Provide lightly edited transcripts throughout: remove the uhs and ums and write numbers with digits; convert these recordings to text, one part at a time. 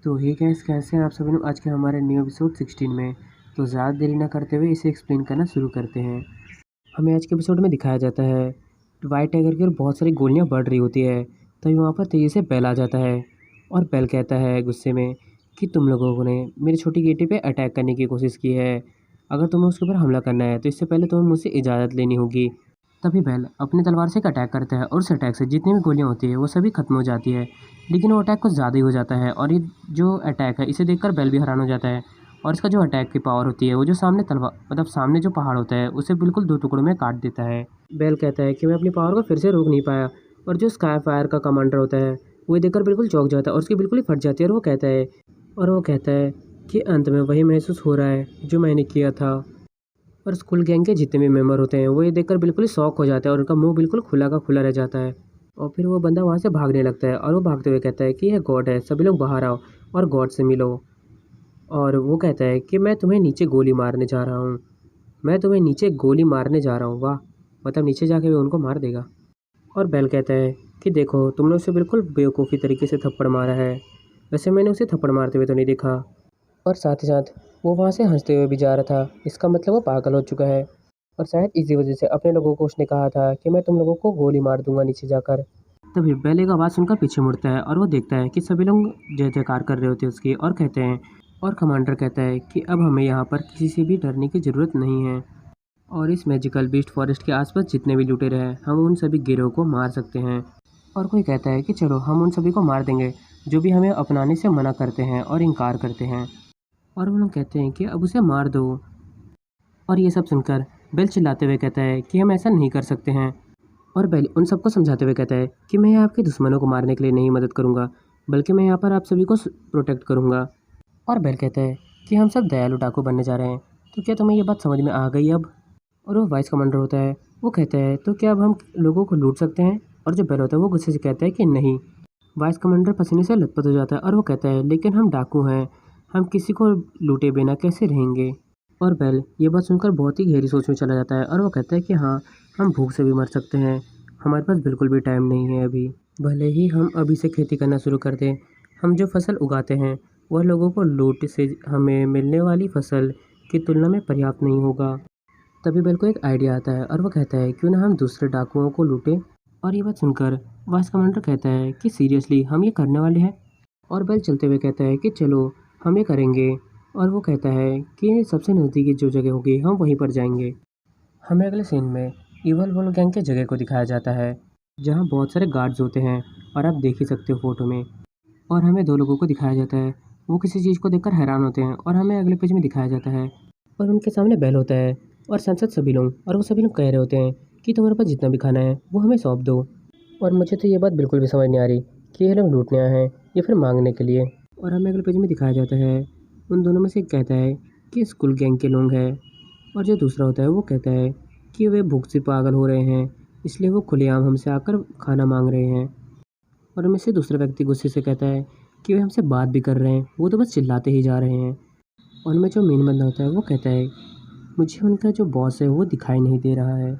तो hey guys, कैसे हैं आप सभी लोग। आज के हमारे न्यू एपिसोड 16 में। तो ज़्यादा देरी ना करते हुए इसे एक्सप्लेन करना शुरू करते हैं। हमें आज के एपिसोड में दिखाया जाता है वाइट टाइगर की ओर बहुत सारी गोलियां बढ़ रही होती है। तभी वहाँ पर तेज़ी से बेल आ जाता है और बेल कहता है गुस्से में कि तुम लोगों ने मेरी छोटी बेटी पे अटैक करने की कोशिश की है। अगर तुम्हें उसके ऊपर हमला करना है तो इससे पहले तुम्हें मुझसे इजाज़त लेनी होगी। तभी बेल अपनी तलवार से एक अटैक करता है और उस अटैक से जितनी भी गोलियां होती है वो सभी खत्म हो जाती है। लेकिन वो अटैक कुछ ज़्यादा ही हो जाता है और ये जो अटैक है इसे देखकर बेल भी हैरान हो जाता है। और इसका जो अटैक की पावर होती है वो जो सामने तलवार मतलब सामने जो पहाड़ होता है उसे बिल्कुल दो टुकड़ों में काट देता है। बेल कहता है कि मैं अपनी पावर को फिर से रोक नहीं पाया। और जो स्काई फायर का कमांडर होता है वो देखकर बिल्कुल चौंक जाता है और उसकी बिल्कुल ही फट जाती है। और वो कहता है कि अंत में वही महसूस हो रहा है जो मैंने किया था। और स्कूल गैंग के जितने भी मेंबर होते हैं वो ये देखकर बिल्कुल ही शॉक हो जाता है और उनका मुंह बिल्कुल खुला का खुला रह जाता है। और फिर वो बंदा वहाँ से भागने लगता है और वो भागते हुए कहता है कि यह गॉड है, सभी लोग बाहर आओ और गॉड से मिलो। और वो कहता है कि मैं तुम्हें नीचे गोली मारने जा रहा हूँ, मैं तुम्हें नीचे गोली मारने जा रहा हूँ। वाह, मतलब नीचे जाके वो उनको मार देगा। और बेल कहता है कि देखो तुमने उसे बिल्कुल बेवकूफ़ी तरीके से थप्पड़ मारा है, वैसे मैंने उसे थप्पड़ मारते हुए तो नहीं देखा। और साथ ही साथ वो वहाँ से हंसते हुए भी जा रहा था, इसका मतलब वो पागल हो चुका है। और शायद इसी वजह से अपने लोगों को उसने कहा था कि मैं तुम लोगों को गोली मार दूंगा नीचे जाकर। तभी बेल एक आवाज़ सुनकर पीछे मुड़ता है और वो देखता है कि सभी लोग जय जयकार कर रहे होते हैं उसकी और कहते हैं। और कमांडर कहता है कि अब हमें यहाँ पर किसी से भी डरने की ज़रूरत नहीं है और इस मैजिकल बीस्ट फॉरेस्ट के आसपास जितने भी लुटेरे हैं हम उन सभी गिरोह को मार सकते हैं। और कोई कहता है कि चलो हम उन सभी को मार देंगे जो भी हमें अपनाने से मना करते हैं और इनकार करते हैं। और वो लोग कहते हैं कि अब उसे मार दो। और ये सब सुनकर बेल चिल्लाते हुए कहता है कि हम ऐसा नहीं कर सकते हैं। और बेल उन सबको समझाते हुए कहता है कि मैं आपके दुश्मनों को मारने के लिए नहीं मदद करूंगा, बल्कि मैं यहाँ पर आप सभी को प्रोटेक्ट करूंगा। और बेल कहता है कि हम सब दयालु डाकू बनने जा रहे हैं, तो क्या तुम्हें ये बात समझ में आ गई अब। और वो वाइस कमांडर होता है, वो कहता है तो क्या अब हम लोगों को लूट सकते हैं। और जो बेल होता है वो गुस्से से कहता है कि नहीं। वाइस कमांडर पसीने से लथपथ हो जाता है और वो कहता है लेकिन हम डाकू हैं, हम किसी को लूटे बिना कैसे रहेंगे। और बेल ये बात सुनकर बहुत ही गहरी सोच में चला जाता है और वो कहता है कि हाँ, हम भूख से भी मर सकते हैं, हमारे पास बिल्कुल भी टाइम नहीं है अभी। भले ही हम अभी से खेती करना शुरू कर दें, हम जो फसल उगाते हैं वह लोगों को लूट से हमें मिलने वाली फसल की तुलना में पर्याप्त नहीं होगा। तभी बेल को एक आइडिया आता है और वो कहता है क्यों ना हम दूसरे डाकुओं को लूटें। और ये बात सुनकर वाइस कमांडर कहता है कि सीरियसली हम ये करने वाले हैं। और बेल चलते हुए कहता है कि चलो हम ये करेंगे। और वो कहता है कि सबसे नज़दीकी जो जगह होगी हम वहीं पर जाएंगे। हमें अगले सीन में इवल वॉल गैंग के जगह को दिखाया जाता है जहाँ बहुत सारे गार्ड्स होते हैं और आप देख ही सकते हो फोटो में। और हमें दो लोगों को दिखाया जाता है, वो किसी चीज़ को देखकर हैरान होते हैं और हमें अगले पेज में दिखाया जाता है। और उनके सामने बेल होता है और सांसद सभी लोग, और वो सभी लोग कह रहे होते हैं कि तुम्हारे पास जितना भी खाना है वो हमें सौंप दो। और मुझे तो ये बात बिल्कुल भी समझ नहीं आ रही कि ये लोग लूटने आए हैं या फिर मांगने के लिए। और हमें अगले पेज में दिखाया जाता है उन दोनों में से एक कहता है कि स्कूल गैंग के लोग हैं और जो दूसरा होता है वो कहता है कि वे भूख से पागल हो रहे हैं, इसलिए वो खुलेआम हमसे आकर खाना मांग रहे हैं। और उनमें से दूसरा व्यक्ति गुस्से से कहता है कि वे हमसे बात भी कर रहे हैं, वो तो बस चिल्लाते ही जा रहे हैं। और उनमें जो मेन बंदा होता है वो कहता है मुझे उनका जो बॉस है वो दिखाई नहीं दे रहा है।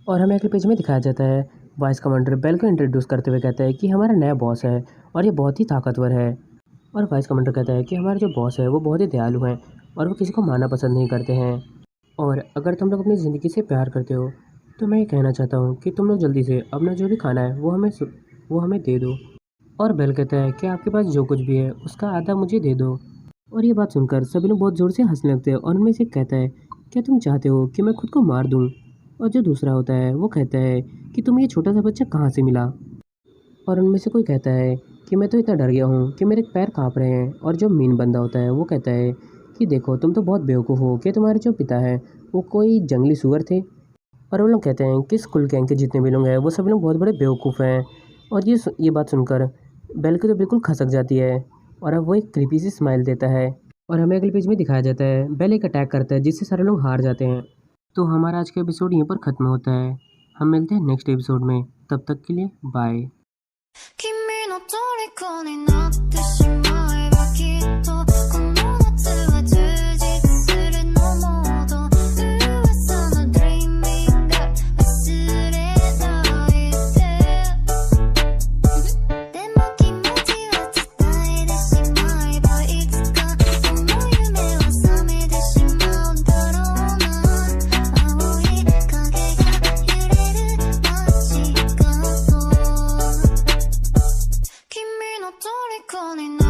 और हमें अगले पेज में दिखाया जाता है वाइस कमांडर बेल को इंट्रोड्यूस करते हुए कहता है कि हमारा नया बॉस है और ये बहुत ही ताकतवर है। और वाइस कमांडर कहता है कि हमारा जो बॉस है वो बहुत ही दयालु है और वो किसी को मारना पसंद नहीं करते हैं। और अगर तुम लोग अपनी ज़िंदगी से प्यार करते हो तो मैं ये कहना चाहता हूँ कि तुम लोग जल्दी से अपना जो भी खाना है वो हमें दे दो। और बेल कहता है कि आपके पास जो कुछ भी है उसका आधा मुझे दे दो। और ये बात सुनकर सभी लोग बहुत ज़ोर से हंसने लगते हैं और उनमें से कहता है क्या तुम चाहते हो कि मैं खुद को मार दूँ। और जो दूसरा होता है वो कहता है कि तुम्हें ये छोटा सा बच्चा कहाँ से मिला। और उनमें से कोई कहता है कि मैं तो इतना डर गया हूँ कि मेरे पैर काँप रहे हैं। और जो मीन बंदा होता है वो कहता है कि देखो तुम तो बहुत बेवकूफ़ हो कि तुम्हारे जो पिता है वो कोई जंगली सुअर थे। और वो लोग कहते हैं कि स्कूल गैंग के जितने भी लोग हैं वो सभी लोग बहुत बड़े बेवकूफ़ हैं। और ये बात सुनकर बेल की तो बिल्कुल खसक जाती है और अब वो एक क्रीपी सी स्माइल देता है। और हमें अगले पेज में दिखाया जाता है बेल एक अटैक करता है जिससे सारे लोग हार जाते हैं। तो हमारा आज का एपिसोड यहीं पर ख़त्म होता है। हम मिलते हैं नेक्स्ट एपिसोड में, तब तक के लिए बाय। 君の虜になってしまえばきっとこの夏は充実するのもっと噂の Dreaming が忘れないででも気持ちは伝えてしまえ虜にな